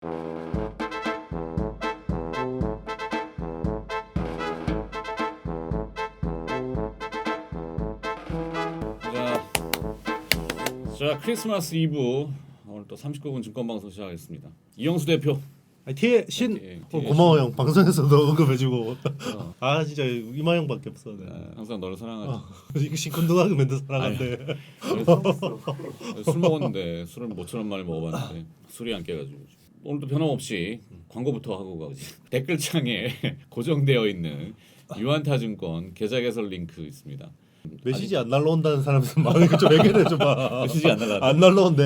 자, 크리스마스 이브 오늘 또 39분 증권방송 시작하겠습니다. 이영수 대표. 티의 신. 티의 고마워 형. 방송에서 너 언급해주고. 어. 아 진짜 이마형밖에 없어. 네. 항상 너를 사랑하지. 이거 신건동하게 맨날 사랑한대. 술 먹었는데 술을 모처럼 많이 먹어봤는데 술이 안 깨가지고 오늘도 변함없이 광고부터 하고 가지. 댓글창에 고정되어 있는 유한타증권 계좌 개설 링크 있습니다. 메시지 안 날라온다는 사람 마음이 좀 해결해 줘봐. 메시지 안 날라. 안 날라온대.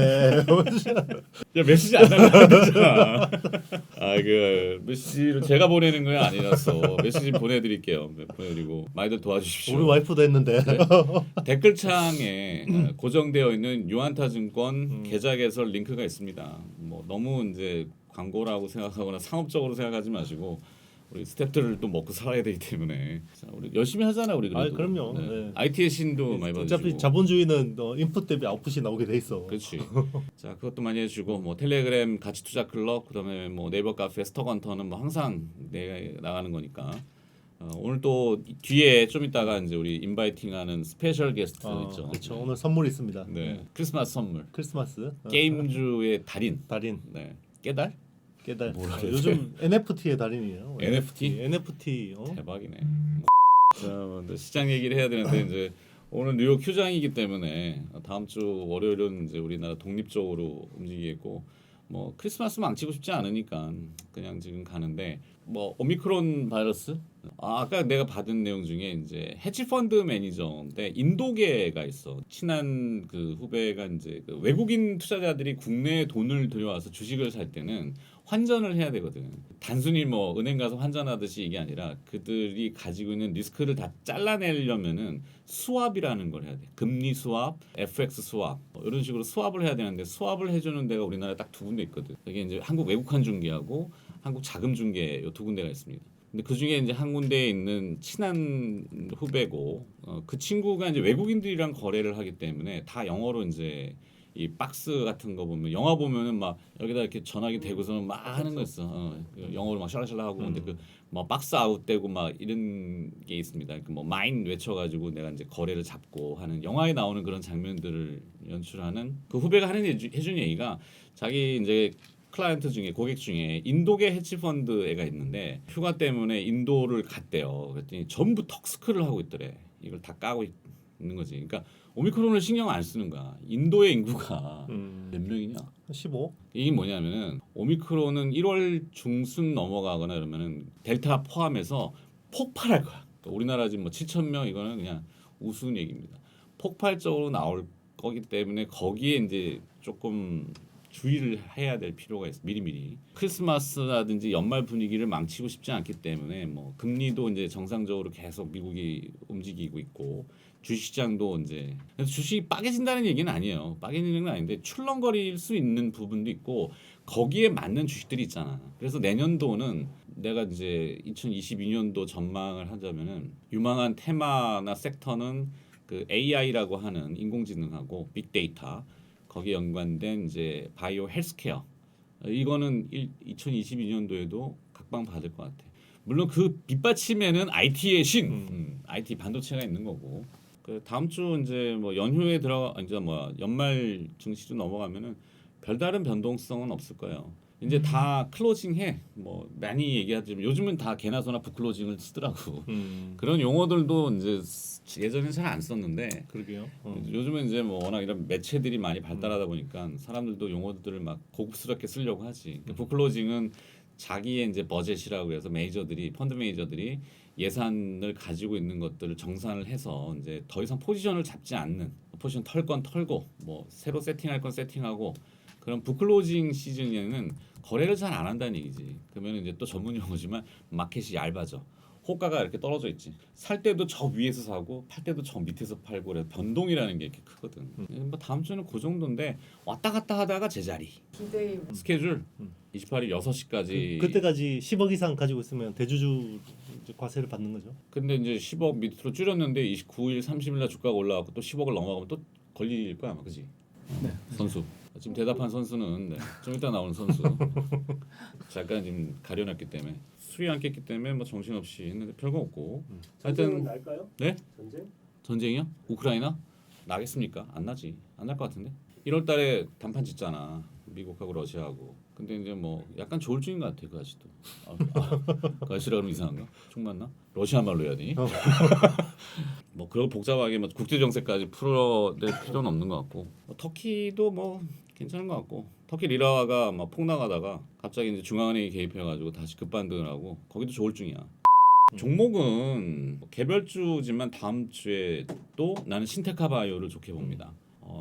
야 메시지 안 날라온다잖아. 그 메시지를 제가 보내는 건 아니라서 메시지 보내드릴게요. 보내드리고 많이들 도와주십시오. 우리 와이프도 했는데. 네. 댓글창에 고정되어 있는 유한타증권 계좌 개설 링크가 있습니다. 뭐 너무 이제 광고라고 생각하거나 상업적으로 생각하지 마시고. 우리 스태프들을 또 먹고 살아야 되기 때문에 자, 우리 열심히 하잖아 우리 그래도. 그럼요. 네. 네. IT의 신도 많이 받으시고. 어차피 자본주의는 인풋 대비 아웃풋이 나오게 돼 있어. 그렇지. 자 그것도 많이 해주고 뭐 텔레그램 가치 투자 클럽 그다음에 뭐 네이버 카페 스톡헌터는 뭐 항상 내가 나가는 거니까. 오늘 또 뒤에 좀 이따가 이제 우리 인바이팅하는 스페셜 게스트 있죠. 그렇죠. 네. 오늘 선물 있습니다. 네. 크리스마스 선물. 크리스마스. 게임주의 달인. 달인. 네. 깨달? 깨달. 뭐라 그래? 요즘 NFT의 달인이에요. NFT? NFT. 대박이네. 자, 먼저 시장 얘기를 해야 되는데 이제 오늘 뉴욕 휴장이기 때문에 다음 주 월요일은 이제 우리나라 독립적으로 움직이겠고 뭐 크리스마스 망치고 싶지 않으니까 그냥 지금 가는데 뭐 오미크론 바이러스 아까 내가 받은 내용 중에 이제 헤지펀드 매니저인데 인도계가 있어. 친한 그 후배가 이제 그 외국인 투자자들이 국내에 돈을 들여와서 주식을 살 때는 환전을 해야 되거든. 단순히 뭐 은행 가서 환전하듯이 이게 아니라 그들이 가지고 있는 리스크를 다 잘라내려면은 스왑이라는 걸 해야 돼. 금리 스왑, FX 스왑 이런 식으로 스왑을 해야 되는데 스왑을 해주는 데가 우리나라에 딱 두 군데 있거든. 이게 이제 한국 외국환 중개하고 한국 자금 중개 요 두 군데가 있습니다. 근데 그 중에 이제 한 군데에 있는 친한 후배고 그 친구가 이제 외국인들이랑 거래를 하기 때문에 다 영어로 이제 이 박스 같은 거 보면 영화 보면은 막 여기다 이렇게 전화기 대고서는 막 하는 거 있어. 영어로 막 샬라샬라 하고 근데 그 뭐 박스 아웃되고 막 이런 게 있습니다. 그 뭐 마인 외쳐가지고 내가 이제 거래를 잡고 하는 영화에 나오는 그런 장면들을 연출하는 그 후배가 하는 해준 얘기가 자기 이제 클라이언트 중에 고객 중에 인도계 헤지펀드 애가 있는데 휴가 때문에 인도를 갔대요. 그랬더니 전부 턱스크를 하고 있더래. 이걸 다 까고 있는 거지. 그러니까 오미크론을 신경 안 쓰는 거야. 인도의 인구가 몇 명이냐? 15. 이게 뭐냐면은 오미크론은 1월 중순 넘어가거나 그러면은 델타 포함해서 폭발할 거야. 그러니까 우리나라 지금 뭐 7천 명 이거는 그냥 우스운 얘기입니다. 폭발적으로 나올 거기 때문에 거기에 이제 조금 주의를 해야 될 필요가 있어. 미리미리 크리스마스라든지 연말 분위기를 망치고 싶지 않기 때문에 뭐 금리도 이제 정상적으로 계속 미국이 움직이고 있고 주식시장도 이제 주식이 빠개진다는 얘기는 아니에요. 빠개지는 건 아닌데 출렁거릴 수 있는 부분도 있고 거기에 맞는 주식들이 있잖아. 그래서 내년도는 내가 이제 2022년도 전망을 하자면은 유망한 테마나 섹터는 그 AI라고 하는 인공지능하고 빅데이터 거기에 연관된 이제 바이오 헬스케어 이거는 2022년도에도 각방 받을 것 같아. 물론 그 뒷받침에는 IT의 신, IT 반도체가 있는 거고. 그 다음 주 이제 뭐 연휴에 들어가 이제 뭐 연말 증시로 넘어가면은 별다른 변동성은 없을 거예요. 이제 다 클로징해. 뭐 많이 얘기하지만 요즘은 다 개나 소나 북클로징을 쓰더라고. 그런 용어들도 이제 예전에 잘 안 썼는데 그러게요. 요즘은 이제 뭐 워낙 이런 매체들이 많이 발달하다 보니까 사람들도 용어들을 막 고급스럽게 쓰려고 하지. 북클로징은 자기의 이제 버젯이라고 해서 메이저들이 펀드 메이저들이 예산을 가지고 있는 것들을 정산을 해서 이제 더 이상 포지션을 잡지 않는 포지션 털 건 털고 뭐 새로 세팅할 건 세팅하고 그런 북클로징 시즌에는 거래를 잘 안 한다는 얘기지. 그러면 이제 또 전문 용어지만 마켓이 얇아져. 호가가 이렇게 떨어져 있지. 살 때도 저 위에서 사고 팔 때도 저 밑에서 팔고 그래. 변동이라는 게 이렇게 크거든. 뭐 다음 주는 그 정도인데 왔다 갔다 하다가 제자리. 기대해. 스케줄 28일 6시까지. 그때까지 10억 이상 가지고 있으면 대주주 이제 과세를 받는 거죠. 근데 이제 10억 밑으로 줄였는데 29일 30일 날 주가가 올라가고 또 10억을 넘어가면 또 걸릴 거야 아마 그지? 네. 선수. 지금 대답한 선수는 네, 좀 이따 나오는 선수. 잠깐 지금 가려놨기 때문에 술이 안 깼기 때문에 뭐 정신없이 했는데 별거 없고. 전쟁은 하여튼 날까요? 네? 전쟁? 전쟁이요? 우크라이나? 나겠습니까? 안 나지. 안 날 것 같은데. 1월 달에 단판 짓잖아. 미국하고 러시아하고. 근데 이제 뭐 약간 조울증인 것 같아 그 아저씨도. 그 아저씨라 그러면 이상한가? 총 맞나? 러시아 말로 해야 되니? 뭐 그런 복잡하게 뭐 국제 정세까지 풀어낼 필요는 없는 것 같고. 뭐 터키도 뭐 괜찮은 것 같고. 터키 리라가 막 폭락하다가 갑자기 이제 중앙은행이 개입해가지고 다시 급반등을 하고 거기도 조울증이야. 종목은 뭐 개별주지만 다음 주에 또 나는 신테카바이오를 좋게 봅니다.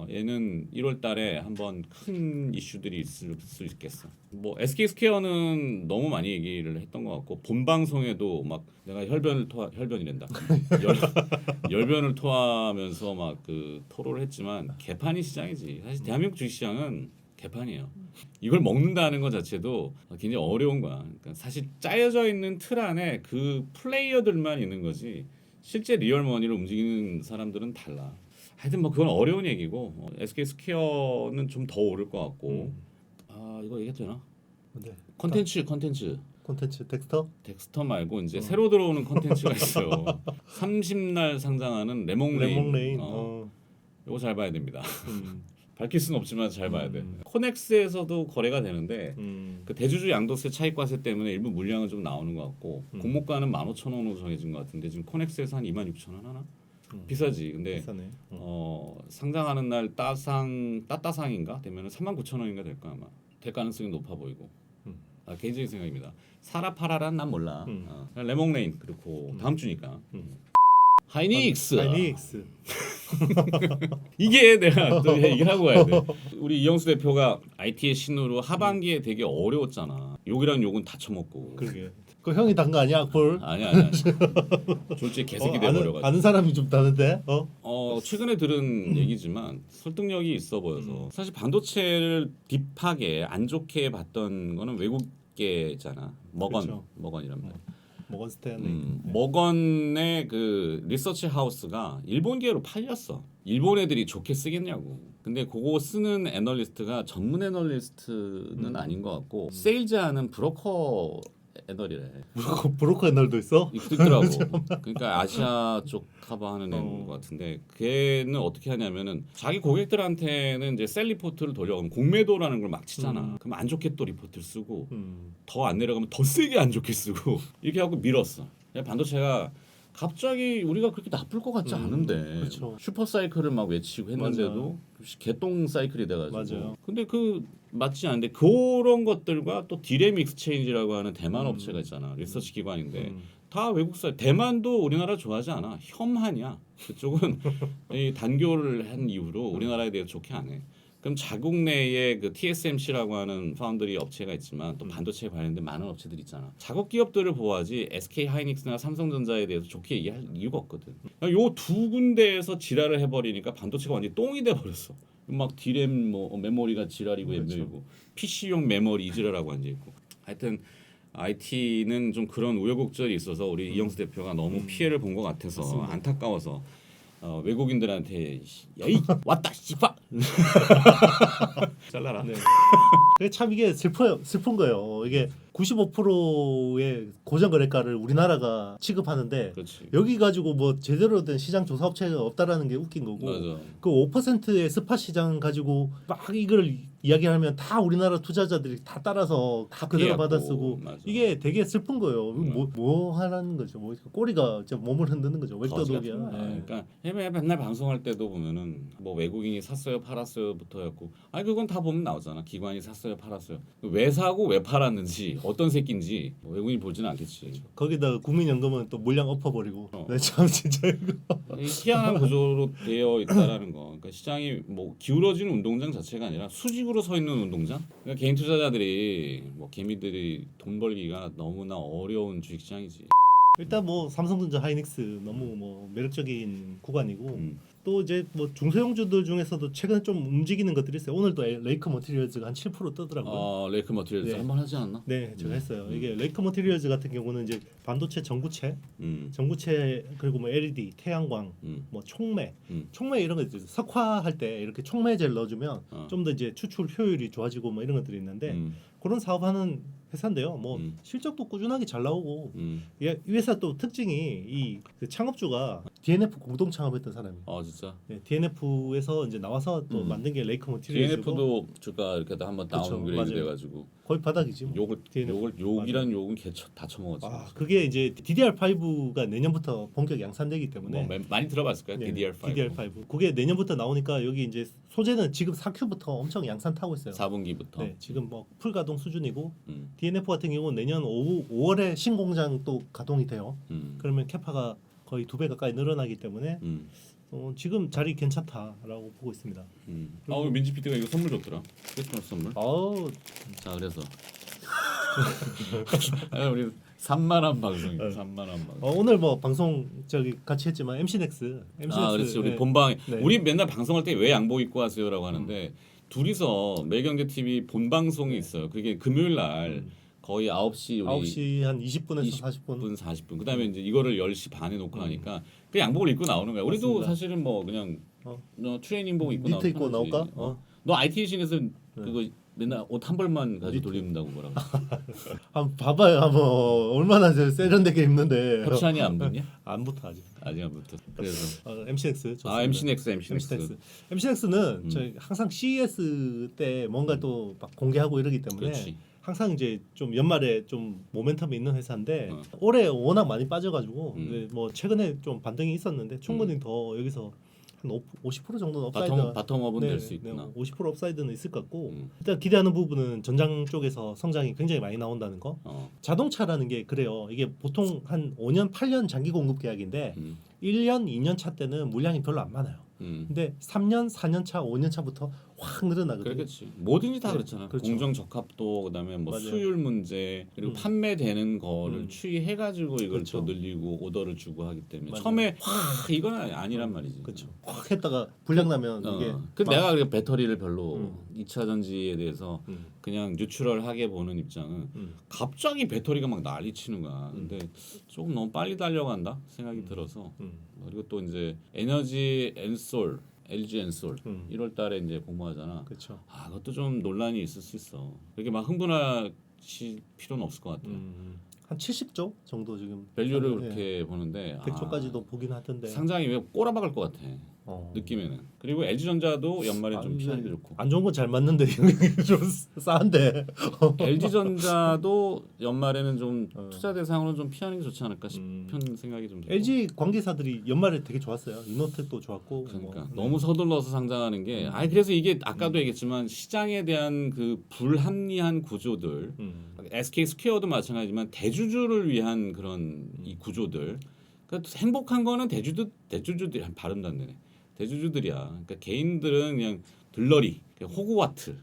얘는 1월 달에 한번 큰 이슈들이 있을 수 있겠어. 뭐 SK 스퀘어는 너무 많이 얘기를 했던 것 같고 본 방송에도 막 내가 혈변이란다. 열변을 토하면서 막 그 토로를 했지만 개판이 시장이지. 사실 대한민국 주식시장은 개판이에요. 이걸 먹는다는 것 자체도 굉장히 어려운 거야. 그러니까 사실 짜여져 있는 틀 안에 그 플레이어들만 있는 거지 실제 리얼 머니를 움직이는 사람들은 달라. 하여튼 뭐 그건 어려운 얘기고 SK 스퀘어는 좀 더 오를 것 같고 아 이거 얘기해도 되나? 네. 컨텐츠 콘텐츠 덱스터? 덱스터 말고 이제 새로 들어오는 컨텐츠가 있어요. 30날 상장하는 레몽레인. 레몽레인. 이거 잘 봐야 됩니다. 음. 밝힐 수는 없지만 잘 봐야 돼. 코넥스에서도 거래가 되는데 그 대주주 양도세 차익과세 때문에 일부 물량은 좀 나오는 것 같고 공모가는 15,000원으로 정해진 것 같은데 지금 코넥스에서 한 26,000원 하나? 비싸지. 근데 비싸네. 상장하는 날 따따상인가 되면은 39,000원인가 될까 아마. 될 가능성이 높아 보이고. 개인적인 생각입니다. 사라 파라란 난 몰라. 레몽레인 그렇고 다음 주니까. 하이닉스. 하이닉스. 이게 내가 또 얘기를 하고 가야 돼. 우리 이영수 대표가 IT의 신으로 하반기에 되게 어려웠잖아. 욕이랑 욕은 다 처먹고. 그러게. 그 형이 단 거 아니야, 악볼? 아니야. 졸지에 개새끼 돼버려가지고. 아는 사람이 좀 다는데. 최근에 들은 얘기지만 설득력이 있어 보여서 사실 반도체를 딥하게 안 좋게 봤던 거는 외국계잖아. 그렇죠. 머건이란 말. 모건 스탠리. 머건의 그 리서치 하우스가 일본계로 팔렸어. 일본 애들이 좋게 쓰겠냐고. 근데 그거 쓰는 애널리스트가 전문 애널리스트는 아닌 것 같고 세일즈하는 브로커 애널이래. 브로커 애널도 있어? 있더라고. 그러니까 아시아 쪽 커버하는 애인 것 같은데 걔는 어떻게 하냐면은 자기 고객들한테는 이제 셀 리포트를 돌려가면 공매도라는 걸 막 치잖아. 그럼 안 좋게 또 리포트를 쓰고 더 안 내려가면 더 세게 안 좋게 쓰고 이렇게 하고 밀었어. 반도체가 갑자기 우리가 그렇게 나쁠 것 같지 않은데 그렇죠. 슈퍼 사이클을 막 외치고 했는데도 개똥 사이클이 돼가지고. 맞아요. 근데 그 맞지 않는데 그런 것들과 또 디램 익스체인지라고 하는 대만 업체가 있잖아. 리서치 기관인데 다 외국사. 대만도 우리나라 좋아하지 않아. 혐한이야. 그쪽은 이 단교를 한 이후로 우리나라에 대해 좋게 안 해. 그럼 자국 내에 그 TSMC라고 하는 파운드리 업체가 있지만 또 반도체에 관련된 많은 업체들이 있잖아. 자국 기업들을 보호하지 SK 하이닉스나 삼성전자에 대해서 좋게 얘기할 이유가 없거든. 요 두 군데에서 지랄을 해버리니까 반도체가 완전히 똥이 돼버렸어. 막 디램 뭐 메모리가 지랄이고 엠베이고 PC용 메모리 이지랄하고 앉아 있고. 하여튼 IT는 좀 그런 우여곡절이 있어서 우리 이영수 대표가 너무 피해를 본 것 같아서 안타까워서 외국인들한테 야이 왔다 씨발 잘라라. 네. 그게 참 이게 슬픈 거예요. 이게 95%의 고정 거래가를 우리나라가 취급하는데 그렇지. 여기 가지고 뭐 제대로 된 시장 조사 업체가 없다라는 게 웃긴 거고 맞아. 그 5%의 스팟 시장 가지고 막 이걸 이야기하면 다 우리나라 투자자들이 다 따라서 다 그대로 피해갖고, 받아 쓰고 맞아. 이게 되게 슬픈 거예요. 뭐 하라는 거죠. 뭐 꼬리가 진짜 몸을 흔드는 거죠. 웹도독이야. 그러니까 맨날 방송할 때도 보면은 뭐 외국인이 샀어요 팔았어요부터 해갖고 아니 그건 다 보면 나오잖아. 기관이 샀어요 팔았어요. 왜 사고 왜 팔았는지 어떤 새끼인지 외국인이 보지는 않겠지. 거기다가 국민연금은 또 물량 엎어버리고 네, 참 진짜 이거 이 희한한 구조로 되어 있다라는 거. 그러니까 시장이 뭐 기울어지는 운동장 자체가 아니라 수직으로 서 있는 운동장. 그러니까 개인 투자자들이 뭐 개미들이 돈 벌기가 너무나 어려운 주식시장이지. 일단 뭐 삼성전자 하이닉스 너무 뭐 매력적인 구간이고 또 이제 뭐 중소형주들 중에서도 최근에 좀 움직이는 것들이 있어요. 오늘도 레이크 머티리얼즈가 한 7% 뜨더라고요. 레이크 머티리얼즈 네. 한번 하지 않았나? 네, 제가 했어요. 이게 레이크 머티리얼즈 같은 경우는 이제 반도체 전구체, 전구체 그리고 뭐 LED, 태양광, 뭐 촉매, 촉매 이런 거 있어요. 석화할 때 이렇게 촉매제를 넣어주면 좀 더 이제 추출 효율이 좋아지고 뭐 이런 것들이 있는데 그런 사업하는 회사인데요. 뭐 실적도 꾸준하게 잘 나오고 이 회사 또 특징이 그 창업주가 DNF 공동 창업했던 사람이에요. 진짜. 네, DNF에서 이제 나와서 또 만든 게 레이크 머티리얼즈고 DNF도 주가 이렇게 한번 그쵸, 다운그레이드 맞아요. 돼가지고 거의 바닥이지. 뭐. 욕이란 욕은 다 처먹었지. 그게 이제 DDR5가 내년부터 본격 양산되기 때문에 많이 들어봤을 거야. 네, DDR5. DDR5. 그게 내년부터 나오니까 여기 이제 소재는 지금 4Q부터 엄청 양산 타고 있어요. 4분기부터. 네, 지금 뭐 풀 가동 수준이고 음. DNF 같은 경우는 내년 5월에 신공장 또 가동이 돼요. 음. 그러면 캐파가 거의 2배 가까이 늘어나기 때문에 지금 자리 괜찮다라고 보고 있습니다. 우리 민지 PD가 이거 선물 줬더라. 크리스마스 선물. 자, 그래서 우리 3만 원 방송이에요. 3만 원 방송. 오늘 뭐 방송 저기 같이 했지만 MC넥스. 그렇지. 우리 네. 본방 네. 우리 맨날 방송할 때 왜 양복 입고 하세요라고 하는데 둘이서 매경제 TV 본 방송이 있어요. 그게 금요일 날 거의 9시 우리 9시 한 20분에서 40분. 20분 40분. 그다음에 이제 이거를 10시 반에 놓고 하니까 그 양복을 입고 나오는 거야. 우리도 맞습니다. 사실은 뭐 그냥 트레이닝복 입고 니트 입고 나오지. 나올까? 너 IT 신에서 그거 맨날 옷 한 벌만 가지고 돌린다고 뭐라고. 한번 봐봐요. 한번 얼마나 세련되게 입는데. 협찬이 안 붙냐? 안 붙어 아직. 아직 안 붙어. 그래서 MC넥스 좋습니다. MC넥스. MC넥스는 저희 항상 CES 때 뭔가 또 막 공개하고 이러기 때문에 그렇지. 항상 이제 좀 연말에 좀 모멘텀이 있는 회사인데 올해 워낙 많이 빠져가지고 이제 뭐 최근에 좀 반등이 있었는데 충분히 더 여기서 한 50% 정도는 업사이드 바텀업은 될 수 있구나. 50% 업사이드는 있을 것 같고 일단 기대하는 부분은 전장 쪽에서 성장이 굉장히 많이 나온다는 거. 자동차라는 게 그래요. 이게 보통 한 5년 8년 장기 공급 계약인데 1년 2년 차 때는 물량이 별로 안 많아요. 근데 3년 4년 차 5년 차부터 확 늘어나거든요. 그렇지. 뭐든지 다 그렇잖아. 그렇죠. 공정 적합도 그다음에 뭐 맞아요. 수율 문제 그리고 판매되는 거를 추이해 가지고 이걸 그렇죠. 더 늘리고 오더를 주고 하기 때문에 맞아요. 처음에 이건 아니란 말이지. 그렇죠. 확 했다가 불량 나면 이게 그 막- 내가 그래 배터리를 별로 2차 전지에 대해서 그냥 뉴트럴하게 보는 입장은 갑자기 배터리가 막 난리치는 거야. 근데 조금 너무 빨리 달려간다 생각이 들어서 그리고 또 이제 에너지 엔솔 LG 엔솔 1월 달에 이제 공모하잖아. 그렇죠. 그것도 좀 논란이 있을 수 있어. 그렇게 막 흥분하실 필요는 없을 것 같아. 한 70조 정도 지금 밸류를 네. 그렇게 보는데 100조까지도 보긴 하던데 상장이 왜 꼬라박을 것 같아. 느낌에는. 그리고 LG전자도 연말에 좀 피하는 게 좋고. 안 좋은 건 잘 맞는데 좀 싸한데. LG전자도 연말에는 좀 투자 대상으로 좀 피하는 게 좋지 않을까 싶은 생각이 좀 들고. LG 관계사들이 연말에 되게 좋았어요. 이노텍도 좋았고. 그러니까 뭐. 너무 서둘러서 상장하는 게 그래서 이게 아까도 얘기했지만 시장에 대한 그 불합리한 구조들 SK 스퀘어도 마찬가지지만 대주주를 위한 그런 이 구조들 그러니까 행복한 거는 대주주들이 발음도 안 되네. 대주주들이야. 그러니까 개인들은 그냥 들러리, 그냥 호구와트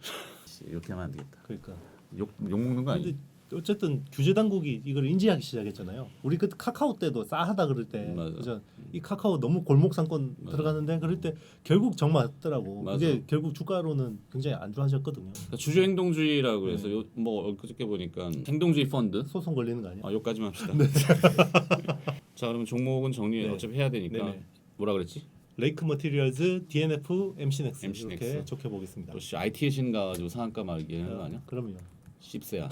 이렇게 하면 안 되겠다. 그러니까. 욕 먹는 거 아니야? 근데 어쨌든 규제 당국이 이걸 인지하기 시작했잖아요. 우리 그 카카오 때도 싸하다 그럴 때, 맞아. 그죠? 이 카카오 너무 골목 상권 들어가는데 그럴 때 결국 정맞더라고. 맞아. 그게 결국 주가로는 굉장히 안 좋아졌거든요. 그러니까 주주 행동주의라고 해서 뭐 엊그저께 보니까 행동주의 펀드 소송 걸리는 거 아니야? 여기까지만 합시다. 자 그러면 종목은 정리 어차피 해야 되니까 네네. 뭐라 그랬지? 레이크 머티리얼즈, DNF, MC넥스 MC넥스. 이렇게 좋게 보겠습니다. 또 IT의 신 가가지고 상한가 말기 하는 거 아니야? 그럼요. 씹새야.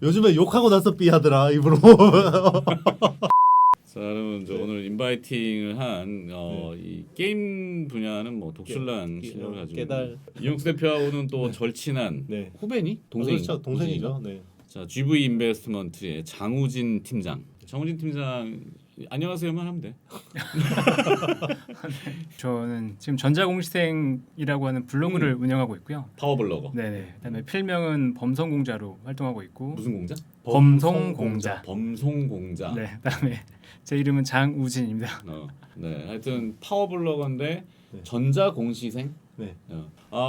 요즘에 욕하고 나서 삐하더라 입으로. 자 그러면 이제 오늘 인바이팅을 한 이 게임 분야는 뭐 독출난 실력을 가지고 깨달. 있는 이영수 대표하고는 또 절친한 네. 후배니? 동생인가? 그렇죠. 동생이죠. 네. 자 GV 인베스트먼트의 장우진 팀장. 장우진 팀장 안녕하세요만 하면 돼. 저는 지금 전자공시생이라고 하는 블로그를 운영하고 있고요. 파워블로거. 네네. 그다음에 필명은 범성공자로 활동하고 있고. 무슨 공자? 범성공자. 범송공자. 네. 그다음에 제 이름은 장우진입니다. 네. 하여튼 파워블로거인데 네. 전자공시생. 네.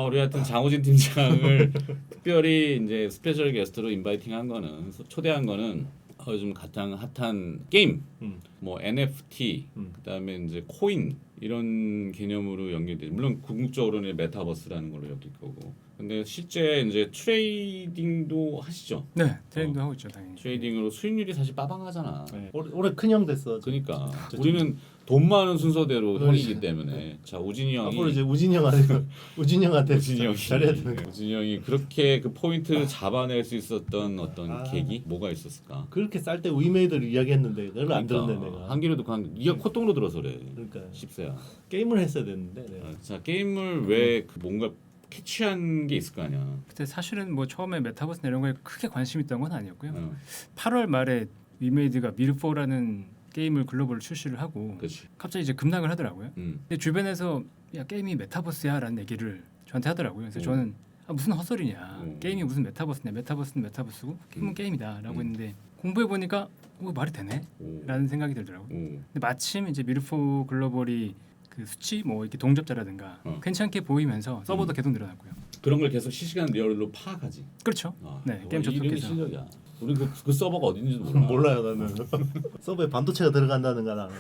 우리 하여튼 장우진 팀장을 특별히 이제 스페셜 게스트로 인바이팅한 거는 초대한 거는 요즘 가장 핫한 게임, 음. 뭐 NFT, 그다음에 이제 코인 이런 개념으로 연결돼. 물론 궁극적으로는 메타버스라는 걸로 엮일 거고. 근데 실제 이제 트레이딩도 하시죠. 네, 트레이딩도 하고 있죠, 당연히. 트레이딩으로 수익률이 사실 빠방하잖아. 네. 올해 큰형 됐어. 그러니까 우리는 돈 많은 순서대로 그렇지. 형이기 때문에 자 우진이 형이 앞으로 이제 우진이 형한테 잘해야 되는 거. 우진이 형이 그렇게 그 포인트를 잡아낼 수 있었던 어떤 계기 뭐가 있었을까? 그렇게 쌀 때 위메이드를 이야기했는데 그걸 안 들었네 내가. 한 귀로 듣고 네가 콧등으로 들어서 그래. 그러니까 10세야. 게임을 했어야 됐는데 내가. 자 게임을 왜 그 뭔가 캐치한 게 있을 거 아니야. 그때 사실은 뭐 처음에 메타버스나 이런 거에 크게 관심 있던 건 아니었고요. 어, 8월 말에 위메이드가 미르4라는 게임을 글로벌 출시를 하고 그렇지. 갑자기 이제 급락을 하더라고요. 음. 근데 주변에서 야 게임이 메타버스야라는 얘기를 저한테 하더라고요. 그래서 오. 저는 무슨 헛소리냐. 오. 게임이 무슨 메타버스냐. 메타버스는 메타버스고 게임은 게임이다라고 했는데 공부해 보니까 말이 되네라는 오. 생각이 들더라고요. 오. 근데 마침 이제 미르4 글로벌이 그 수치 뭐 이렇게 동접자라든가 괜찮게 보이면서 서버도 계속 늘어났고요. 그런 걸 계속 실시간 리얼로 파악하지. 그렇죠. 아, 네, 그거 게임 이름이 접속해서. 실력이야. 우리 그 서버가 어딘지도 몰라. 몰라요 나는. 서버에 반도체가 들어간다는가 나는.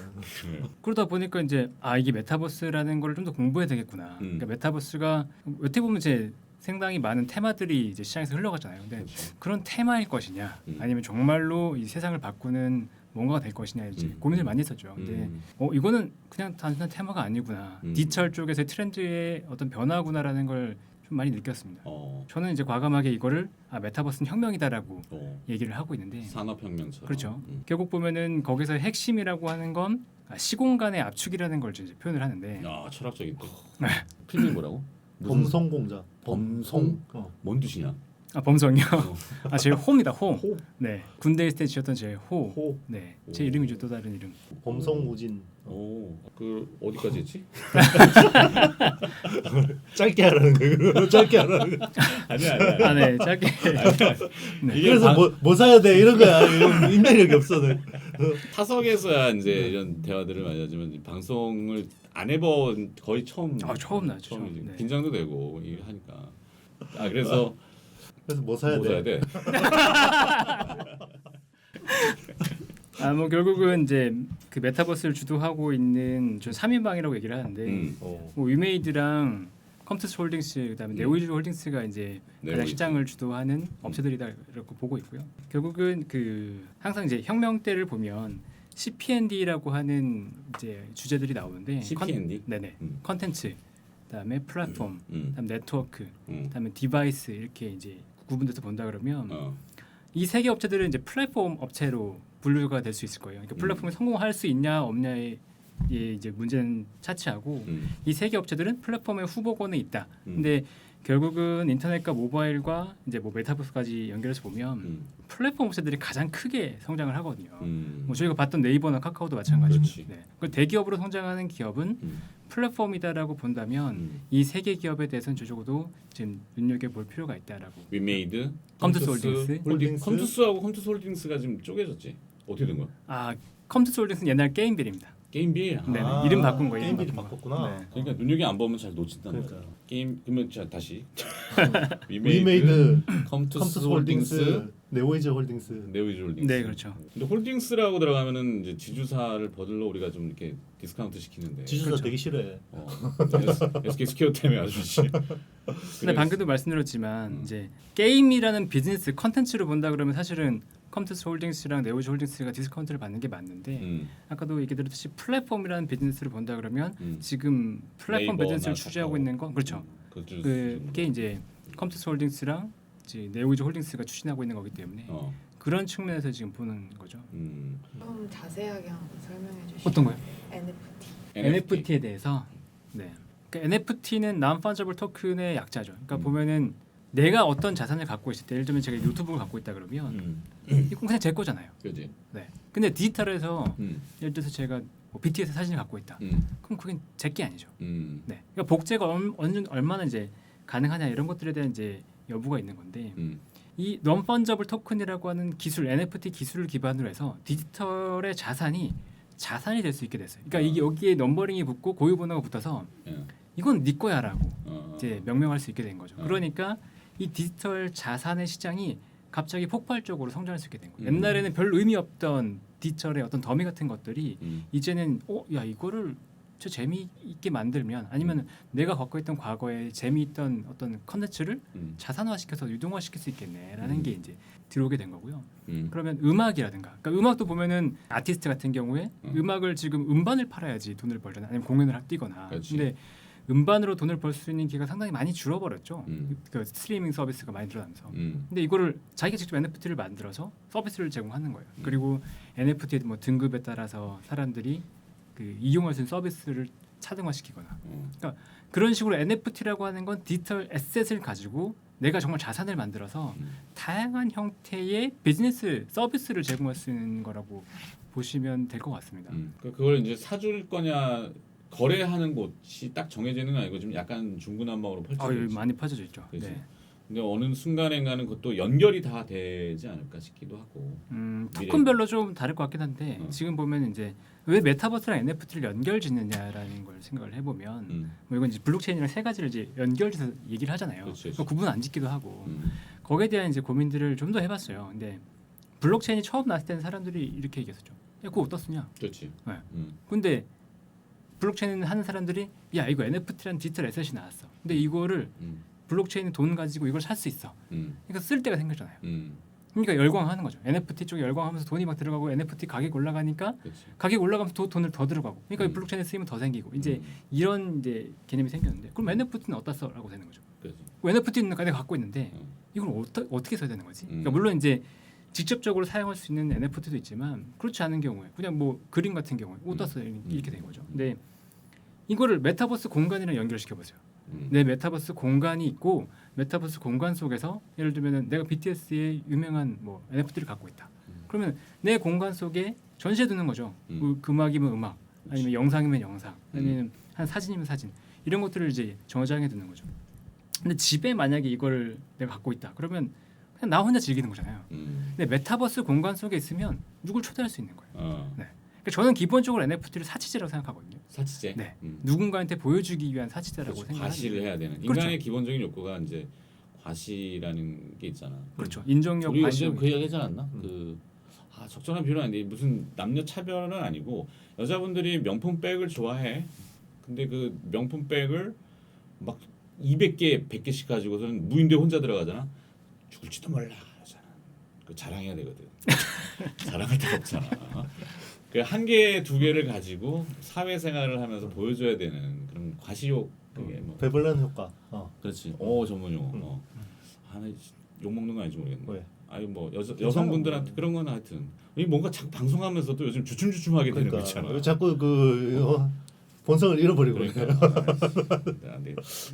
그러다 보니까 이제 이게 메타버스라는 걸 좀 더 공부해야 되겠구나. 그러니까 메타버스가 어떻게 보면 이제 상당히 많은 테마들이 이제 시장에서 흘러가잖아요. 근데 그렇죠. 그런 테마일 것이냐, 아니면 정말로 이 세상을 바꾸는 뭔가가 될 것이냐 이제 고민을 많이 했었죠. 근데 이거는 그냥 단순한 테마가 아니구나. 디지털 쪽에서의 트렌드의 어떤 변화구나라는 걸 좀 많이 느꼈습니다. 저는 이제 과감하게 이거를 메타버스는 혁명이다라고 얘기를 하고 있는데 산업혁명처럼. 그렇죠. 결국 보면은 거기서 핵심이라고 하는 건 시공간의 압축이라는 걸 이제 표현을 하는데 야 철학적인데. 필름이 뭐라고? 범송공자. 범송? 뭔 뜻이냐? 범성이요. 제 호입니다. 호. 호. 네. 군대 있을 때 지었던 제 호. 호. 네. 제 이름이죠. 또 다른 이름. 범송우진. 그 어디까지 했지? 짧게 하라는 거예요. 짧게 하라는 거. 아니야. 네. 짧게. 이게 그래서 뭐 사야 돼 이런 거야. 이런 인내력이 없어. 타석에서야 이제 이런 대화들을 많이 하지만 방송을 안 해본 거의 처음. 처음 나죠. 처음이지. 네. 긴장도 되고 이게 하니까. 그래서 뭐 사야 돼. 뭐 결국은 이제 그 메타버스를 주도하고 있는 저 3인방이라고 얘기를 하는데 뭐 위메이드랑 컴투스 홀딩스 그다음에 네오이즈 홀딩스가 이제 가장 시장을 주도하는 업체들이다라고 보고 있고요. 결국은 그 항상 이제 혁명 때를 보면 CPND라고 하는 이제 주제들이 나오는데 CPND? 네네. 컨텐츠, 그다음에 플랫폼, 그다음 네트워크, 그다음에 디바이스 이렇게 이제 구분돼서 본다 그러면 이 세 개 업체들은 이제 플랫폼 업체로 분류가 될 수 있을 거예요. 그러니까 플랫폼에 성공할 수 있냐 없냐의 이제 문제는 차치하고 이 세 개 업체들은 플랫폼의 후보권에 있다. 근데 결국은 인터넷과 모바일과 이제 뭐 메타버스까지 연결해서 보면 플랫폼 업체들이 가장 크게 성장을 하거든요. 뭐 저희가 봤던 네이버나 카카오도 마찬가지고. 네. 그 대기업으로 성장하는 기업은 플랫폼이다라고 본다면 이 세 개 기업에 대해서는 적어도 지금 눈여겨볼 필요가 있다라고. 위메이드, 컴투스 홀딩스. 컴투스하고 컴투스 홀딩스가 지금 쪼개졌지. 어떻게 된 거야? 컴투스 홀딩스는 옛날 게임빌입니다. 게임빌. 네, 이름 바꾼 거예요. 게임빌이 바꿨구나. 네. 그러니까 눈여겨 안 보면 잘 놓친다는 거야. 게임 그러면 자 다시 위메이드, 컴투스 컴투스 홀딩스, 네오이즈 홀딩스. 네오이즈 홀딩스. 네, 그렇죠. 근데 홀딩스라고 들어가면은 이제 지주사를 버들러 우리가 좀 이렇게 디스카운트 시키는데. 지주사 그렇죠. 되게 싫어해. SK 스퀘어 때문에 아주 좋지. 근데 방금도 말씀드렸지만 이제 게임이라는 비즈니스 컨텐츠로 본다 그러면 사실은 컴투스 홀딩스랑 네오이즈 홀딩스가 디스카운트를 받는 게 맞는데 아까도 얘기드렸듯이 플랫폼이라는 비즈니스를 본다 그러면 지금 플랫폼 비즈니스를 추진하고 있는 건 그렇죠. 그게 이제 컴투스 홀딩스랑 이제 네오이즈 홀딩스가 추진하고 있는 거기 때문에 그런 측면에서 지금 보는 거죠. 좀 자세하게 한번 설명해 주시죠. 어떤 거요? NFT. NFT에 대해서 네. 그러니까 NFT는 non-fungible 토큰의 약자죠. 그러니까 보면은 내가 어떤 자산을 갖고 있을 때 예를 들면 제가 노트북을 갖고 있다 그러면 이건 그냥 제 거잖아요. 그지. 네. 근데 디지털에서 예를 들어서 제가 뭐 BTS 사진을 갖고 있다. 그럼 그게 제 게 아니죠. 네. 그러니까 복제가 얼마나 이제 가능하냐 이런 것들에 대한 이제 여부가 있는 건데 이 non-fungible 토큰이라고 하는 기술 NFT 기술을 기반으로 해서 디지털의 자산이 될 수 있게 됐어요. 그러니까 이게 여기에 넘버링이 붙고 고유 번호가 붙어서 이건 네 거야라고 이제 명명할 수 있게 된 거죠. 그러니까 이 디지털 자산의 시장이 갑자기 폭발적으로 성장할 수 있게 된 거예요. 옛날에는 별 의미 없던 디지털의 어떤 더미 같은 것들이 이제는 야 이거를 저 재미있게 만들면 아니면 내가 갖고 있던 과거에 재미있던 어떤 컨텐츠를 자산화시켜서 유동화시킬 수 있겠네라는 게 이제 들어오게 된 거고요. 그러면 음악이라든가 그러니까 음악도 보면은 아티스트 같은 경우에 음악을 지금 음반을 팔아야지 돈을 벌잖아 아니면 공연을 뛰거나 그렇지. 근데 음반으로 돈을 벌 수 있는 기회가 상당히 많이 줄어버렸죠. 그 스트리밍 서비스가 많이 늘어나면서. 근데 이거를 자기가 직접 NFT를 만들어서 서비스를 제공하는 거예요. 그리고 NFT 뭐 등급에 따라서 사람들이 그 이용할 수 있는 서비스를 차등화시키거나. 그러니까 그런 식으로 NFT라고 하는 건 디지털 에셋을 가지고 내가 정말 자산을 만들어서 다양한 형태의 비즈니스 서비스를 제공할 수 있는 거라고 보시면 될 것 같습니다. 그러니까 그걸 이제 사줄 거냐 거래하는 곳이 딱 정해지는 건 아니고 좀 약간 중구난방으로 펼쳐져 있지. 많이 퍼져져 있죠. 그치? 네. 근데 어느 순간에는 그것도 연결이 다 되지 않을까 싶기도 하고. 토큰별로 좀 다를 것 같긴 한데 지금 보면 이제 왜 메타버스랑 NFT를 연결짓느냐라는 걸 생각을 해보면 뭐 이건 이제 블록체인이랑 세 가지를 이제 연결해서 얘기를 하잖아요. 그러니까 구분 안 짓기도 하고 거기에 대한 이제 고민들을 좀 더 해봤어요. 근데 블록체인이 처음 나왔을 때는 사람들이 이렇게 얘기했었죠. 야 그거 어디다 쓰냐? 그렇지. 네. 근데 블록체인 하는 사람들이 야 이거 NFT라는 디지털 에셋이 나왔어. 근데 이거를 블록체인 돈 가지고 이걸 살 수 있어. 그러니까 쓸 데가 생겼잖아요. 그러니까 열광하는 거죠. NFT 쪽에 열광하면서 돈이 막 들어가고 NFT 가격 올라가니까 그치. 가격 올라가면서 돈을 더 들어가고. 그러니까 블록체인에 쓰이면 더 생기고 이제 이런 이제 개념이 생겼는데 그럼 NFT는 어디다 써라고 되는 거죠. 그치. NFT는 내가 갖고 있는데 이걸 어떻게 써야 되는 거지? 그러니까 물론 이제 직접적으로 사용할 수 있는 NFT도 있지만 그렇지 않은 경우에 그냥 뭐 그림 같은 경우에 어디다 써 이렇게 된 거죠. 근데 이거를 메타버스 공간이랑 연결시켜 보세요. 내 메타버스 공간이 있고 메타버스 공간 속에서 예를 들면은 내가 BTS의 유명한 뭐 NFT를 갖고 있다. 그러면 내 공간 속에 전시해 두는 거죠. 그 음악이면 음악, 아니면 영상이면 영상, 아니면 한 사진이면 사진 이런 것들을 이제 저장해 두는 거죠. 근데 집에 만약에 이걸 내가 갖고 있다. 그러면 그냥 나 혼자 즐기는 거잖아요. 근데 메타버스 공간 속에 있으면 누굴 초대할 수 있는 거예요. 네. 그러니까 저는 기본적으로 NFT를 사치제라고 생각하거든요. 사치제. 네. 누군가한테 보여주기 위한 사치제라고 그렇죠. 생각하는 과시를 해야 되는. 그렇죠. 인간의 기본적인 욕구가 이제 과시라는 게 있잖아. 그렇죠. 인정력 우리 과시. 언제 그 얘기 하지 않았나? 적절한 비유는 아닌데 무슨 남녀 차별은 아니고 여자분들이 명품 백을 좋아해. 근데 그 명품 백을 막 200개, 100개씩 가지고서는 무인도에 혼자 들어가잖아. 죽을지도 몰라. 여자는. 그 자랑해야 되거든. 자랑할 데가 없잖아. 그 한 개, 두 개를 가지고 사회생활을 하면서 보여줘야 되는 그런 과시욕 그게 뭐. 베블런 효과. 그렇지. 전문 용어. 하나 욕 먹는 거 아닌지 모르겠네. 왜? 아니 뭐 여성분들한테 그런 건 하여튼 이 뭔가 자꾸 방송하면서도 요즘 주춤주춤하게 되는 거 있잖아. 자꾸 본성을 잃어버리고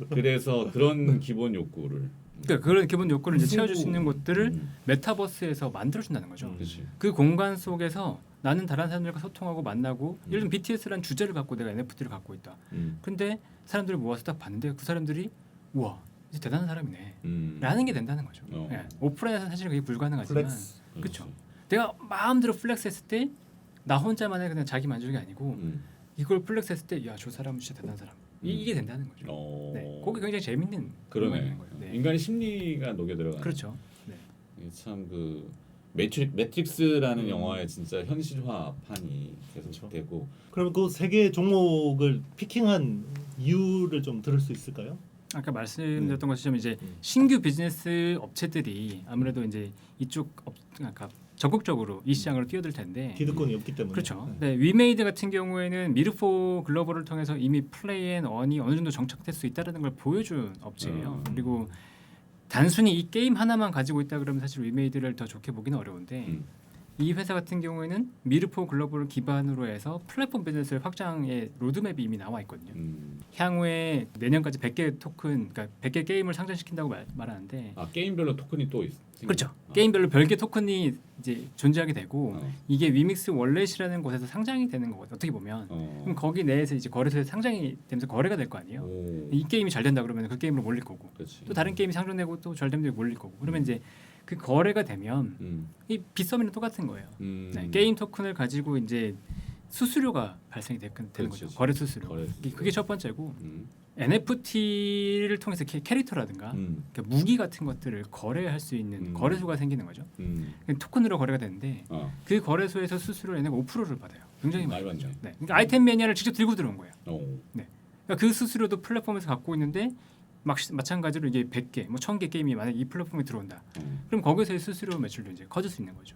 그래서 그런 기본 욕구를 그러니까 그런 기본 욕구를 이제 채워줄 수 있는 것들을 메타버스에서 만들어준다는 거죠. 그 공간 속에서 나는 다른 사람들과 소통하고 만나고 예를 들면 BTS라는 주제를 갖고 내가 NFT를 갖고 있다. 근데 사람들을 모아서 딱 봤는데 그 사람들이 우와 이제 대단한 사람이네 라는 게 된다는 거죠. 네. 오프라인에서 사실 그게 불가능하지만 그렇죠. 내가 마음대로 플렉스했을 때 나 혼자만의 그냥 자기 만족이 아니고 이걸 플렉스했을 때 야 저 사람은 진짜 대단한 사람 이게 된다는 거죠. 네. 그게 굉장히 재밌는 그러네. 거예요. 네. 인간의 심리가 녹여 들어가는. 그렇죠. 네. 참 그 매트릭스라는 영화의 진짜 현실화판이 계속 되고. 그러면 그 세 개의 종목을 피킹한 이유를 좀 들을 수 있을까요? 아까 말씀드렸던 것처럼 이제 신규 비즈니스 업체들이 아무래도 이제 이쪽 그러니까 적극적으로 이 시장으로 뛰어들 텐데 기득권이 없기 때문에. 그렇죠. 네, 위메이드 같은 경우에는 미르포 글로벌을 통해서 이미 플레이앤언이 어느 정도 정착될 수 있다는 걸 보여준 업체예요. 그리고 단순히 이 게임 하나만 가지고 있다 그러면 사실 위메이드를 더 좋게 보기는 어려운데 이 회사 같은 경우에는 미르포 글로벌을 기반으로 해서 플랫폼 비즈니스를 확장의 로드맵이 이미 나와 있거든요. 향후에 내년까지 100개 토큰, 그러니까 100개 게임을 상장시킨다고 말하는데 게임별로 토큰이 또 그렇죠. 게임별로 별개 토큰이 이제 존재하게 되고 이게 위믹스 월렛이라는 곳에서 상장이 되는 거거든요. 어떻게 보면 그럼 거기 내에서 이제 거래소에 상장이 되면서 거래가 될 거 아니에요. 이 게임이 잘 된다 그러면 그 게임으로 몰릴 거고 그치. 또 다른 게임이 상장되고 또 잘 되면 몰릴 거고 그러면 이제 그 거래가 되면 이 빗썸이랑 똑같은 거예요. 네, 게임 토큰을 가지고 이제 수수료가 발생이 되는 거죠. 거래 수수료. 그게 첫 번째고 NFT를 통해서 캐릭터라든가 그러니까 무기 같은 것들을 거래할 수 있는 거래소가 생기는 거죠. 토큰으로 거래가 되는데 그 거래소에서 수수료 얘네가 5%를 받아요. 굉장히 많이 받죠. 네. 그러니까 아이템 매니아를 직접 들고 들어온 거예요. 네. 그러니까 그 수수료도 플랫폼에서 갖고 있는데 마찬가지로 이게 100개, 뭐 1000개 게임이 만약 이 플랫폼에 들어온다. 그럼 거기서의 수수료 매출도 이제 커질 수 있는 거죠.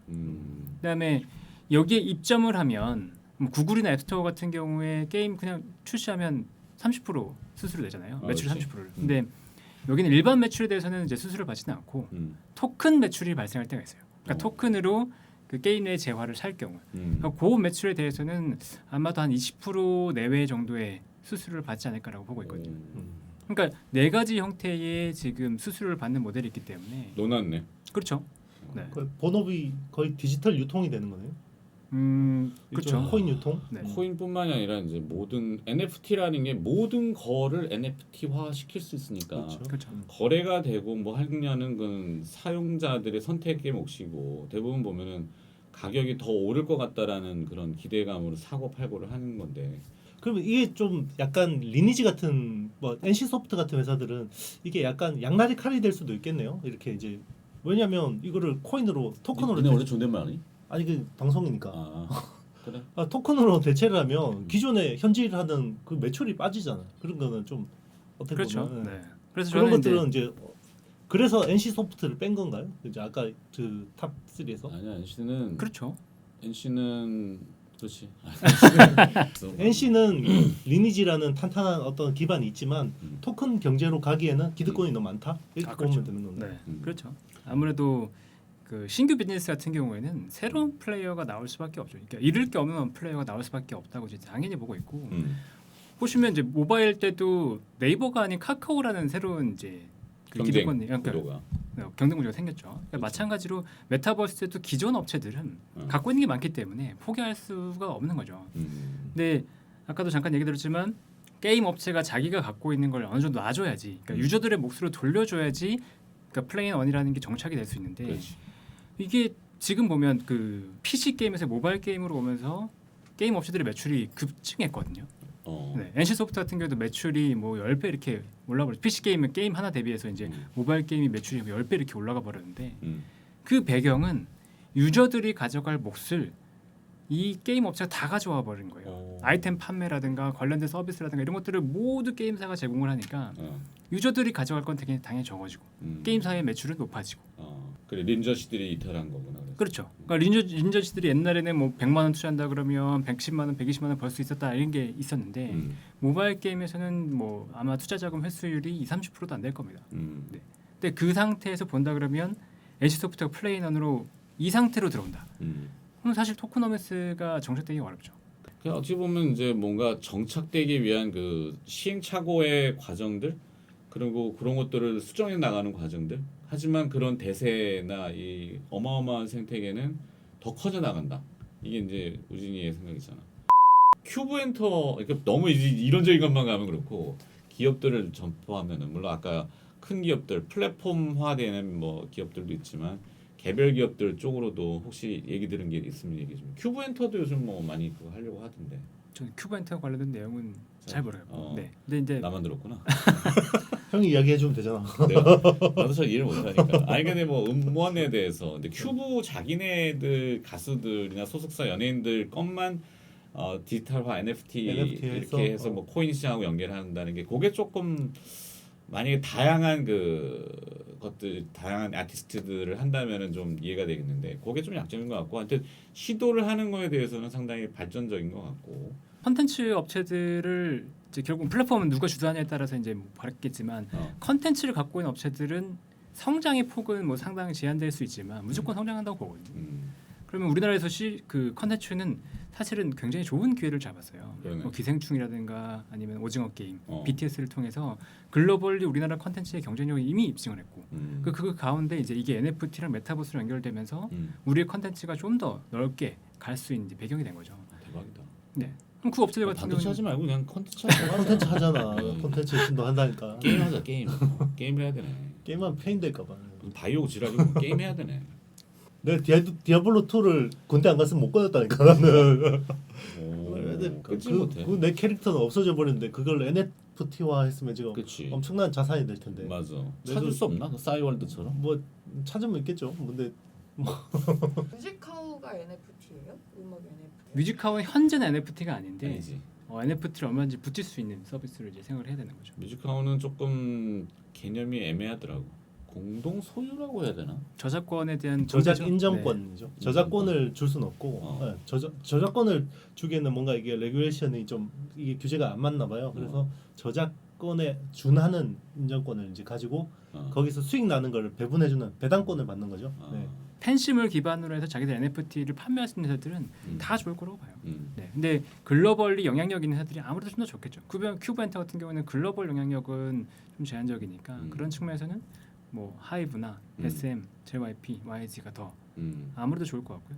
그다음에 여기에 입점을 하면 뭐 구글이나 앱스토어 같은 경우에 게임 그냥 출시하면 30% 수수료 내잖아요. 매출 30%를. 근데 여기는 일반 매출에 대해서는 이제 수수료를 받지는 않고 토큰 매출이 발생할 때가 있어요. 그러니까 토큰으로 그 게임 내 재화를 살 경우, 그러니까 그 매출에 대해서는 아마도 한 20% 내외 정도의 수수료를 받지 않을까라고 보고 있거든요. 그러니까 네 가지 형태의 지금 수수료를 받는 모델이 있기 때문에 논았네. 그렇죠. 네. 본업이 거의 디지털 유통이 되는 거네요. 그렇죠. 코인 유통. 네. 코인뿐만이 아니라 이제 모든 NFT라는 게 모든 거를 NFT화 시킬 수 있으니까 그렇죠. 거래가 되고 뭐 하냐는 건 사용자들의 선택의 몫이고 대부분 보면은 가격이 더 오를 것 같다라는 그런 기대감으로 사고 팔고를 하는 건데. 그러면 이게 좀 약간 리니지 같은 뭐 NC 소프트 같은 회사들은 이게 약간 양날의 칼이 될 수도 있겠네요. 이렇게 이제 왜냐하면 이거를 코인으로 토큰으로 근데 원래 존댓말 아니? 아니 그 방송이니까 그래? 토큰으로 대체를 하면 기존에 현질하던 그 매출이 빠지잖아. 그런 거는 좀 어떻게 그렇죠. 보면 네. 그래서 그런 저는 것들은 이제 그래서 NC 소프트를 뺀 건가요? 이제 아까 그 탑 3에서 아니야 NC는 그렇죠. NC는 그렇지. NC는 리니지라는 탄탄한 어떤 기반이 있지만 토큰 경제로 가기에는 기득권이 너무 많다. 이렇게 그렇죠. 보면 되는 건가요? 네, 그렇죠. 아무래도 그 신규 비즈니스 같은 경우에는 새로운 플레이어가 나올 수밖에 없죠. 그러니까 잃을 게 없는 플레이어가 나올 수밖에 없다고 이제 당연히 보고 있고 보시면 이제 모바일 때도 네이버가 아닌 카카오라는 새로운 이제 그 기득권이 그러니까 경쟁 구조가 생겼죠. 그러니까 그렇죠. 마찬가지로 메타버스에도 기존 업체들은 갖고 있는 게 많기 때문에 포기할 수가 없는 거죠. 근데 아까도 잠깐 얘기 드렸지만 게임 업체가 자기가 갖고 있는 걸 어느 정도 놔줘야지, 그러니까 유저들의 몫으로 돌려줘야지, 그러니까 플레인1이라는 게 정착이 될 수 있는데 그렇지. 이게 지금 보면 그 PC 게임에서 모바일 게임으로 오면서 게임 업체들의 매출이 급증했거든요. 네, NC 소프트 같은 경우도 매출이 뭐 10배 이렇게 올라버렸죠. PC 게임은 게임 하나 대비해서 이제 모바일 게임이 매출이 10배 이렇게 올라가 버렸는데 그 배경은 유저들이 가져갈 몫을 이 게임 업체가 다 가져와 버린 거예요. 아이템 판매라든가 관련된 서비스라든가 이런 것들을 모두 게임사가 제공을 하니까 유저들이 가져갈 건 되게 당연히 적어지고 게임사의 매출은 높아지고. 그래 린저씨들이 이탈한 거구나. 그렇죠. 그러니까 린저씨들이 옛날에는 뭐 100만 원 투자한다 그러면 110만 원, 120만 원 벌 수 있었다 이런 게 있었는데 모바일 게임에서는 뭐 아마 투자 자금 회수율이 20-30%도 안 될 겁니다. 네. 근데 그 상태에서 본다 그러면 NC소프트가 플레이넌으로 이 상태로 들어온다. 그럼 사실 토크노미스가 정착되기 어렵죠. 어찌 보면 이제 뭔가 정착되기 위한 그 시행착오의 과정들 그리고 그런 것들을 수정해 나가는 과정들. 하지만 그런 대세나 이 어마어마한 생태계는 더 커져 나간다. 이게 이제 우진이의 생각이잖아. 큐브엔터 그러니까 너무 이론적인 것만 가면 그렇고 기업들을 점포하면은 물론 아까 큰 기업들 플랫폼화되는 뭐 기업들도 있지만 개별 기업들 쪽으로도 혹시 얘기 들은 게 있으면 얘기 좀. 큐브엔터도 요즘 뭐 많이 그거 하려고 하던데. 저는 큐브엔터 관련된 내용은 잘 모르요. 네. 근데 이제 나만 들었구나. 형이 이야기해 주면 되잖아. 나도 잘 이해를 못하니까. 아니 근데 뭐 음원에 대해서 근데 큐브 자기네들 가수들이나 소속사 연예인들 것만 디지털화 NFT 이렇게 해서 뭐 코인 시장하고 연결한다는 게 그게 조금 만약에 다양한 그 것들 다양한 아티스트들을 한다면은 좀 이해가 되겠는데 그게 좀 약점인 것 같고 하여튼 시도를 하는 거에 대해서는 상당히 발전적인 것 같고 컨텐츠 업체들을 이제 결국 플랫폼은 누가 주도하냐에 따라서 이제 뭐 다르겠지만 컨텐츠를 갖고 있는 업체들은 성장의 폭은 뭐 상당히 제한될 수 있지만 무조건 성장한다고 보거든요. 그러면 우리나라에서 그 컨텐츠는 사실은 굉장히 좋은 기회를 잡았어요. 뭐 기생충이라든가 아니면 오징어 게임, BTS를 통해서 글로벌리 우리나라 컨텐츠의 경쟁력이 이미 입증을 했고 그 가운데 이제 이게 NFT랑 메타버스로 연결되면서 우리의 컨텐츠가 좀 더 넓게 갈 수 있는 배경이 된 거죠. 대박이다. 네. 그럼 그 업체들 같은 반도체 경우는 하지 말고 그냥 컨텐츠 하자. 콘텐츠 하잖아. 콘텐츠 신도 한다니까. 게임 하자 게임. 게임 해야 되네. 게임만 페인 될까 봐. 바이오 지랄이고 게임 해야 되네. 내가 디아블로 2를 군대 안 갔으면 못 꺼냈다니까 나는. 끊지 못해. 내 캐릭터는 없어져 버렸는데 그걸 NFT화 했으면 지금 그치. 엄청난 자산이 될 텐데. 맞아. 그래서- 찾을 수 없나? 그 싸이월드처럼? 뭐 찾으면 있겠죠. 근데 뮤직하우가 NFT예요? 음악 NFT? 뮤직하우는 현재는 NFT가 아닌데 아니지. NFT를 얼마든지 붙일 수 있는 서비스를 이제 생각을 해야 되는 거죠. 뮤직하우는 조금 개념이 애매하더라고. 공동 소유라고 해야 되나? 저작권에 대한 저작 존재죠. 인정권이죠. 네. 저작권을 줄 수는 없고 어. 네, 저작권을 주기에는 뭔가 이게 레귤레이션이 좀 이게 규제가 안 맞나 봐요. 그래서 저작권에 준하는 인정권을 이제 가지고 거기서 수익 나는 걸 배분해주는 배당권을 받는 거죠. 네. 팬심을 기반으로 해서 자기들 NFT를 판매할 수 있는 회사들은 다 좋을 거라고 봐요. 음. 네, 근데 글로벌리 영향력 있는 회사들이 아무래도 좀 더 좋겠죠. 큐브엔터 같은 경우는 글로벌 영향력은 좀 제한적이니까 그런 측면에서는 뭐 하이브나 SM, JYP, YG가 더 아무래도 좋을 것 같고요.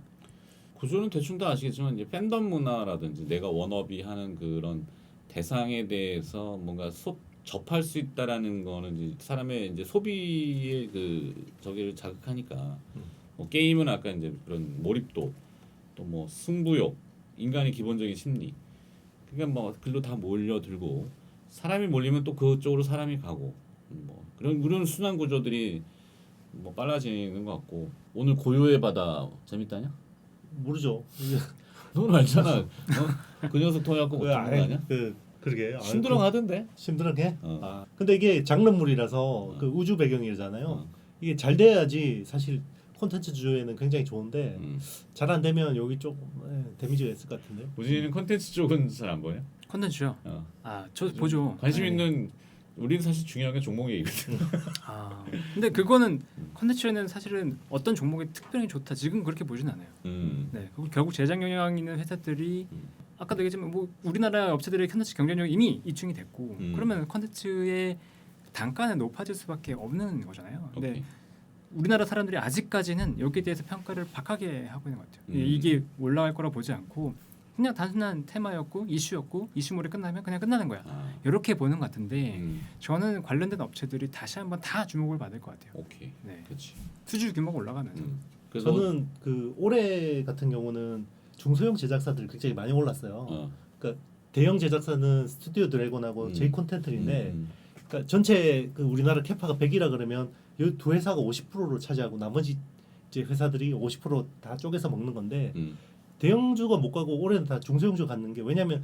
구조는 대충 다 아시겠지만 이제 팬덤 문화라든지 내가 워너비 하는 그런 대상에 대해서 뭔가 접할 수 있다라는 거는 이제 사람의 이제 소비의 그 저기를 자극하니까 뭐 게임은 아까 이제 그런 몰입도 또 뭐 승부욕 인간의 기본적인 심리 그러니까 뭐 글로 다 몰려들고 사람이 몰리면 또 그쪽으로 사람이 가고 뭐 그런 순환 구조들이 뭐 빨라지는 것 같고 오늘 고요의 바다 재밌다냐? 모르죠. 넌 알잖아. 그 녀석 통해갖고 못 듣는 거 아니야? 그러게. 심드렁하던데? 심드렁해? 어. 근데 이게 장르물이라서 그 우주 배경이잖아요. 이게 잘 돼야지 사실 콘텐츠 주에는 굉장히 좋은데 잘 안 되면 여기 좀 데미지가 있을 것 같은데. 우진이는 콘텐츠 쪽은 잘 안 보여? 컨텐츠요? 저 보죠. 관심 네. 있는 우리는 사실 중요한 게 종목 얘기거든. 근데 그거는 컨텐츠에는 사실은 어떤 종목이 특별히 좋다 지금 그렇게 보진 않아요. 네, 그리고 결국 제작 영향 있는 회사들이 아까도 얘기했지만 뭐 우리나라 업체들의 컨텐츠 경쟁력이 이미 입증이 됐고 그러면 컨텐츠의 단가는 높아질 수밖에 없는 거잖아요. 근데 오케이. 우리나라 사람들이 아직까지는 여기에 대해서 평가를 박하게 하고 있는 것 같아요. 이게 올라갈 거라 보지 않고 그냥 단순한 테마였고 이슈였고 이슈물이 끝나면 그냥 끝나는 거야. 이렇게 보는 것 같은데 저는 관련된 업체들이 다시 한번 다 주목을 받을 것 같아요. 오케이. 네. 그렇지. 수주 규모가 올라가면서. 그래서 저는 그 올해 같은 경우는 중소형 제작사들이 굉장히 많이 올랐어요. 그러니까 대형 제작사는 스튜디오 드래곤하고 제이 콘텐츠인데 그러니까 전체 그 우리나라 캐파가 100이라 그러면 이 두 회사가 50%를 차지하고 나머지 이제 회사들이 50%다 쪼개서 먹는 건데 대형주가 못 가고 올해는 다 중소형주 갔는 게 왜냐하면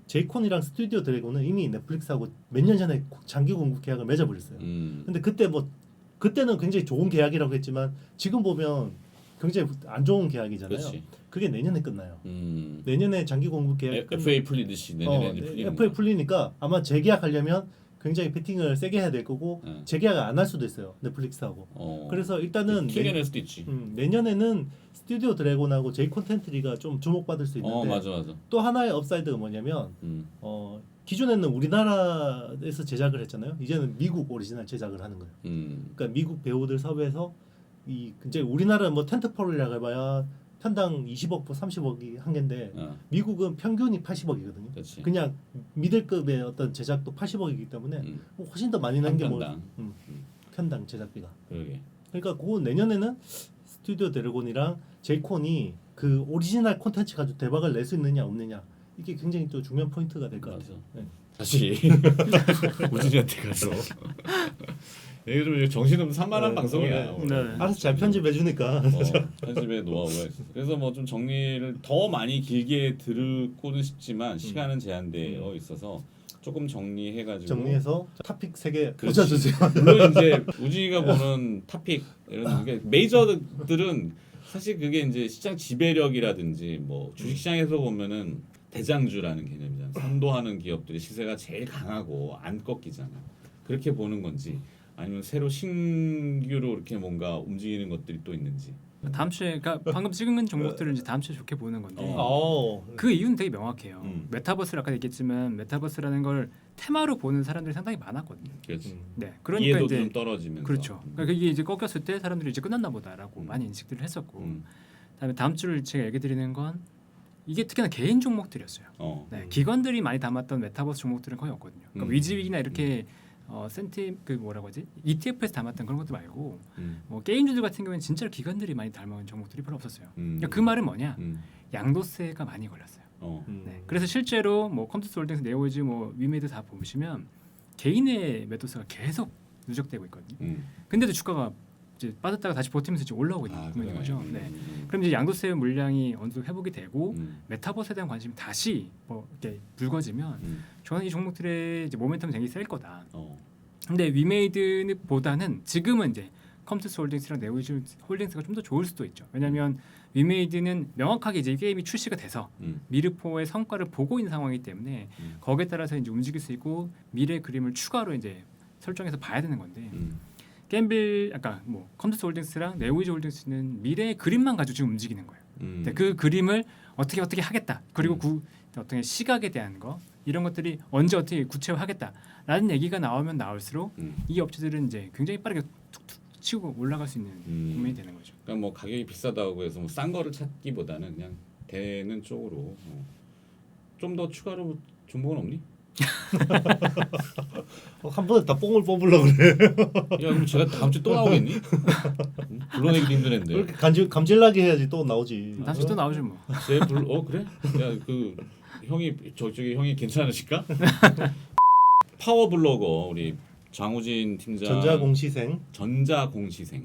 제이콘이랑 스튜디오 드래곤은 이미 넷플릭스하고 몇 년 전에 장기 공급 계약을 맺어버렸어요. 근데 그때는 굉장히 좋은 계약이라고 했지만 지금 보면 굉장히 안 좋은 계약이잖아요. 그렇지. 그게 내년에 끝나요. 내년에 장기 공급 계약 FA 풀리듯이 내년에 이제 풀리는 FA 거야. 풀리니까 아마 재계약하려면 굉장히 베팅을 세게 해야 될 거고 재계약을 안 할 수도 있어요. 넷플릭스하고. 그래서 일단은 튕겨낼 수도 있지. 내년에는 스튜디오 드래곤하고 제이 콘텐츠리가 좀 주목받을 수 있는데 맞아. 또 하나의 업사이드가 뭐냐면 기존에는 우리나라에서 제작을 했잖아요. 이제는 미국 오리지널 제작을 하는 거예요. 그러니까 미국 배우들 섭외해서 이제 우리나라 뭐 텐트폴이라고 해봐야 편당 20억, 30억이 한 개인데 미국은 평균이 80억이거든요. 그렇지. 그냥 미들급의 어떤 제작도 80억이기 때문에 훨씬 더 많이 나는 게 뭐 편당 제작비가. 그러게. 그러니까 그 내년에는 스튜디오 드래곤이랑 제이콘이 그 오리지널 콘텐츠 가지고 대박을 낼 수 있느냐 없느냐 이게 굉장히 또 중요한 포인트가 될 것 같아요. 네. 다시 우진이한테 가서 이게 좀 정신없는 산만한 방송이야. 네. 알아서 잘 편집해 주니까. 편집의 노하우가 있어. 그래서 뭐 좀 정리를 더 많이 길게 듣고는 싶지만 시간은 제한되어 있어서 조금 정리해가지고 정리해서 토픽 3개 그렇지. 꽂아주세요. 물론 이제 우진이가 보는 토픽 이런 게 메이저들은 사실 그게 이제 시장 지배력이라든지 뭐 주식시장에서 보면은 대장주라는 개념이잖아. 선도하는 기업들이 시세가 제일 강하고 안 꺾이잖아. 그렇게 보는 건지 아니면 새로 신규로 이렇게 뭔가 움직이는 것들이 또 있는지. 다음 주에 그러니까 방금 찍은 종목들은 이제 다음 주에 좋게 보는 건데 어. 그 이유는 되게 명확해요. 메타버스를 아까 얘기했지만 메타버스라는 걸 테마로 보는 사람들이 상당히 많았거든요. 그렇지. 네, 그러니까 이해도 이제 좀 떨어지면서. 그렇죠. 그러니까 이게 이제 꺾였을 때 사람들이 이제 끝났나 보다라고 많이 인식들을 했었고, 그다음에 다음 주를 제가 얘기 드리는 건 이게 특히나 개인 종목들이었어요. 네, 기관들이 많이 담았던 메타버스 종목들은 거의 없거든요. 그러니까 위즈윅이나 이렇게 센티 그 뭐라고 하지 ETF에서 담았던 그런 것도 말고 뭐 게임주들 같은 경우에는 진짜로 기관들이 많이 담은 종목들이 별로 없었어요. 그러니까 그 말은 뭐냐 양도세가 많이 걸렸어요. 네, 그래서 실제로 뭐 컴투스홀딩스, 네오이즈, 뭐 위메드 다 보시면 개인의 매도세가 계속 누적되고 있거든요. 근데도 주가가 이제 빠졌다가 다시 버티면서 지금 올라오고 있는 그래. 거죠. 네. 그럼 이제 양도세 물량이 어느 정도 회복이 되고 메타버스에 대한 관심이 다시 뭐 이렇게 불거지면 저는 이 종목들의 이제 모멘텀이 굉장히 셀 거다. 근데 위메이드보다는 지금은 이제 컴투스 홀딩스랑 네오이즈 홀딩스가 좀 더 좋을 수도 있죠. 왜냐하면 위메이드는 명확하게 이제 게임이 출시가 돼서 미르포의 성과를 보고 있는 상황이기 때문에 거기에 따라서 이제 움직일 수 있고 미래 그림을 추가로 이제 설정해서 봐야 되는 건데 갬빌 아까 뭐 컴투스 홀딩스랑 네오이즈 홀딩스는 미래의 그림만 가지고 지금 움직이는 거예요. 근데 그 그림을 어떻게 하겠다. 그리고 어떤 시각에 대한 거 이런 것들이 언제 어떻게 구체화하겠다라는 얘기가 나오면 나올수록 이 업체들은 이제 굉장히 빠르게 툭툭 치고 올라갈 수 있는 국면이 되는 거죠. 그러니까 뭐 가격이 비싸다고 해서 뭐 싼 거를 찾기보다는 그냥 되는 쪽으로 좀 더 추가로 종목은 없니? 한 번에 다 뽕을 뽑으려고 그래. 야 그럼 제가 다음 주 또 나오겠니? 불러내기도 힘드는데. 그렇게 감질나게 해야지 또 나오지. 다시 또 나오죠 뭐. 그래? 야 그 형이 저쪽에 형이 괜찮으실까? 파워블로거 우리 장우진 팀장 전자공시생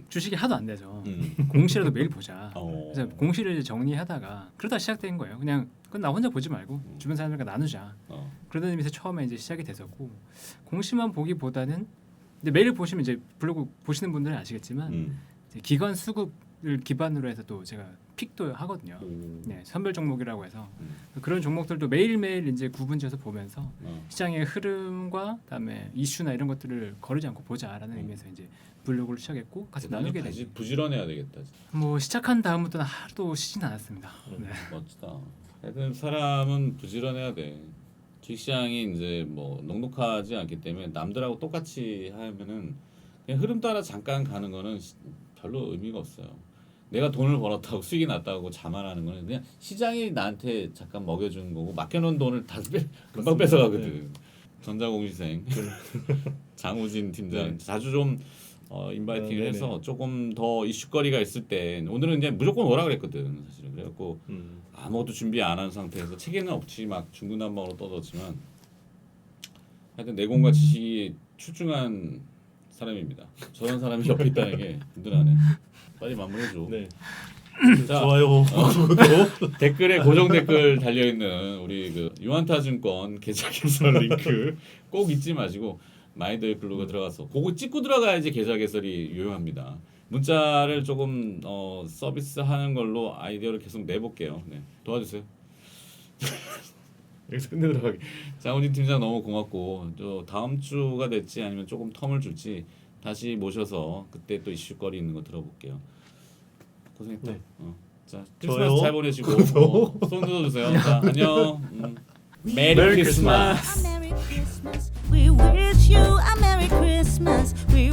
주식이 하도 안 돼서 공시라도 매일 보자. 어. 그래서 공시를 이제 정리하다가 그러다 시작된 거예요. 그냥 그건 나 혼자 보지 말고 주변 사람들과 나누자. 그러던 의미에서 처음에 이제 시작이 됐었고 공시만 보기보다는 근데 매일 보시면 이제 블로그 보시는 분들은 아시겠지만 이제 기관 수급을 기반으로 해서 또 제가 픽도 하거든요. 네, 선별 종목이라고 해서 그런 종목들도 매일매일 이제 구분지어서 보면서 시장의 흐름과 그다음에 이슈나 이런 것들을 거르지 않고 보자라는 의미에서 이제 블로그를 시작했고 같이 나누게 되죠. 부지런해야 되겠다. 뭐 시작한 다음부터는 하루도 쉬진 않았습니다. 네. 멋지다. 하여튼 사람은 부지런해야 돼. 주식시장이 이제 뭐 넉넉하지 않기 때문에 남들하고 똑같이 하면은 그냥 흐름 따라 잠깐 가는 거는 별로 의미가 없어요. 내가 돈을 벌었다고 수익이 났다고 자만하는 거는 그냥 시장이 나한테 잠깐 먹여주는 거고 맡겨놓은 돈을 다 금방 뺏어가거든. 네. 전자공시생 장우진 팀장 자주 좀 인바이팅을 해서 조금 더 이슈거리가 있을 때 오늘은 이제 무조건 오라 그랬거든 사실은. 그래갖고 아무것도 준비 안 한 상태에서 체계는 없이 막 중구난방으로 떠들었지만 하여튼 내공과 지식이 출중한 사람입니다. 저런 사람이 옆에 있다는 게 든든하네. 빨리 마무리해줘. 네. 자, 좋아요. 댓글에 고정 댓글 달려 있는 우리 그 유한타증권 계좌 개설 링크 꼭 잊지 마시고 마인드 블로그 들어가서 그거 찍고 들어가야지 계좌 개설이 유효합니다. 문자를 조금 서비스하는 걸로 아이디어를 계속 내볼게요. 네, 도와주세요. 여기서 끝내 들어가기. 장훈진 팀장 너무 고맙고 저 다음 주가 될지 아니면 조금 텀을 줄지 다시 모셔서 그때 또 이슈거리 있는 거 들어볼게요. 고생했다. 네. 자 크리스마스 잘 보내시고 손 들어주세요. 자 안녕. 메리 크리스마스. We wish you a Merry Christmas. We